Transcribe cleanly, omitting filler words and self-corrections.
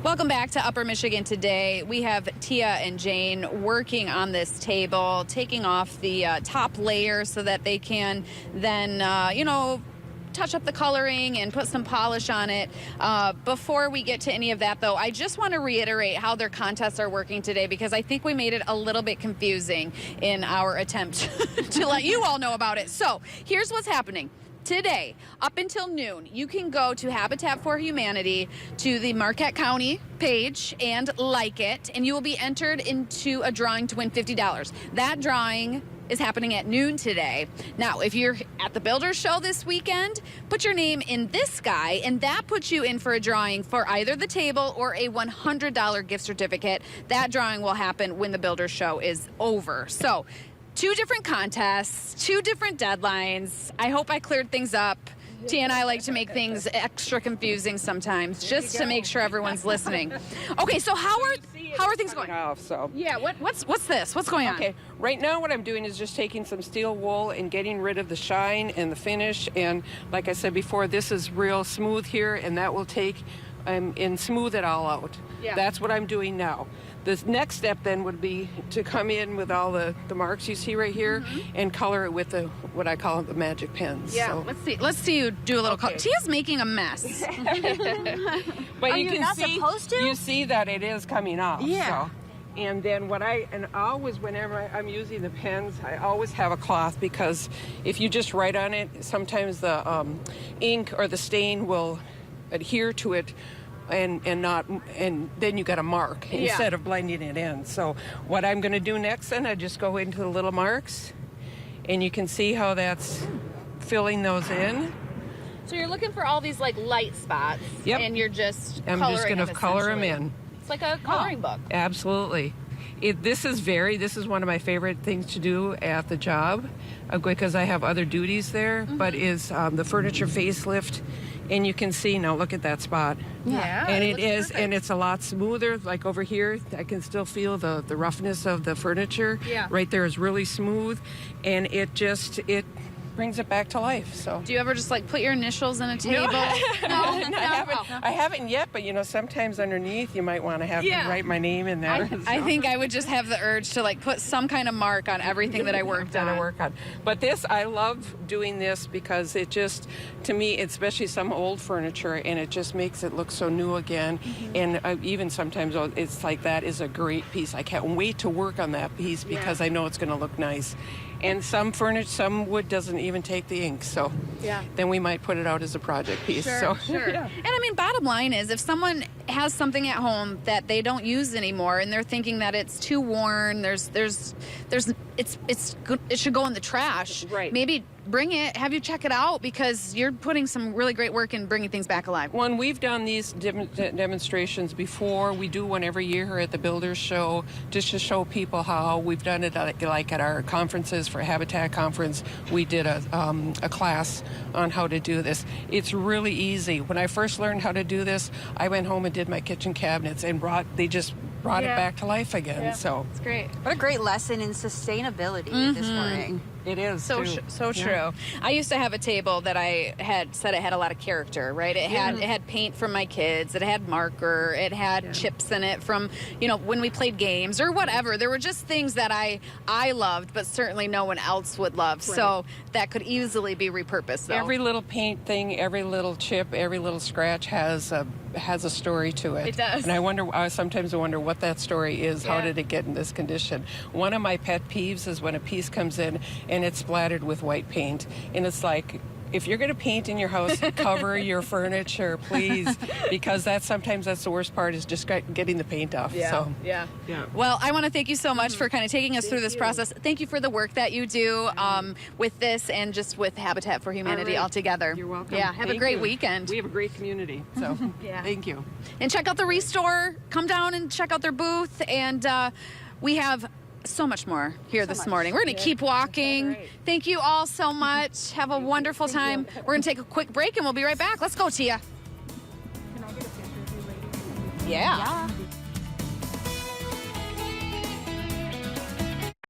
Welcome back to Upper Michigan Today. We have Tia and Jane working on this table, taking off the top layer so that they can then, touch up the coloring and put some polish on it. Before we get to any of that, though, I just want to reiterate how their contests are working today, because I think we made it a little bit confusing in our attempt to let you all know about it. So here's what's happening. Today, up until noon, you can go to Habitat for Humanity to the Marquette County page and like it, and you will be entered into a drawing to win $50. That drawing is happening at noon today. Now, if you're at the Builders Show this weekend, put your name in this guy, and that puts you in for a drawing for either the table or a $100 gift certificate. That drawing will happen when the Builders Show is over. So, 2 different contests, 2 different deadlines. I hope I cleared things up. Tia and I like to make things extra confusing sometimes, just to make sure everyone's listening. Okay, so how are things going? Yeah, what's this? What's going on? Okay, right now what I'm doing is just taking some steel wool and getting rid of the shine and the finish. And like I said before, this is real smooth here, and that will take and smooth it all out. Yeah. That's what I'm doing now. The next step then would be to come in with all the marks you see right here and color it with what I call the magic pens. Yeah, So. let's see you do a little color. Okay. Tia's making a mess. But Are you you can not see, supposed to? you see that it is coming off. Yeah. So. And then whenever I'm using the pens, I always have a cloth, because if you just write on it, sometimes the ink or the stain will adhere to it and then you got a mark instead of blending it in. So what I'm going to do next, then I just go into the little marks, and you can see how that's filling those in. So you're looking for all these like light spots, Yep. and you're just I'm just going to color them in. It's like a coloring book. Absolutely. This is one of my favorite things to do at the job, because I have other duties there, but is the furniture facelift. And you can see now, look at that spot. Yeah. And it looks perfect. and it's a lot smoother. Like over here, I can still feel the roughness of the furniture. Yeah. Right there is really smooth, and it brings it back to life. So. Do you ever just like put your initials in a table? No, I haven't yet, but sometimes underneath you might want to have to write my name in there. I think I would just have the urge to like put some kind of mark on everything that I worked on. But I love doing this because it just, to me, especially some old furniture, and it just makes it look so new again. And even sometimes it's like, that is a great piece. I can't wait to work on that piece because I know it's going to look nice. And some wood doesn't even take the ink, so then we might put it out as a project piece. Sure. And I mean, bottom line is, if someone has something at home that they don't use anymore, and they're thinking that it's too worn, it should go in the trash. Right. Maybe bring it, have you check it out, because you're putting some really great work in bringing things back alive. When we've done these demonstrations before, we do one every year here at the Builders Show, just to show people how we've done it. Like at our conferences for Habitat Conference, we did a class on how to do this. It's really easy. When I first learned how to do this, I went home and did my kitchen cabinets, and they just brought it back to life again. Yeah. So it's great. What a great lesson in sustainability this morning. it is So true. I used to have a table that I had said it had a lot of character, right? It had paint from my kids, it had marker, it had chips in it from, when we played games or whatever. There were just things that I loved, but certainly no one else would love. Right. So that could easily be repurposed, though. Every little paint thing, every little chip, every little scratch has a story to it. It does. And I sometimes wonder what that story is. How did it get in this condition? One of my pet peeves is when a piece comes in and it's splattered with white paint, and it's like, if you're going to paint in your house, cover your furniture, please, because sometimes that's the worst part, is just getting the paint off. Yeah. Well, I want to thank you so much for kind of taking us through this process. Thank you for the work that you do with this, and just with Habitat for Humanity altogether. You're welcome. Yeah, have a great weekend. We have a great community, so thank you. And check out the Restore. Come down and check out their booth, and we have so much more here this morning. We're going to keep walking. Right. Thank you all so much. Have a wonderful time. We're going to take a quick break, and we'll be right back. Let's go, Tia. Can I get a picture of you, lady? Yeah.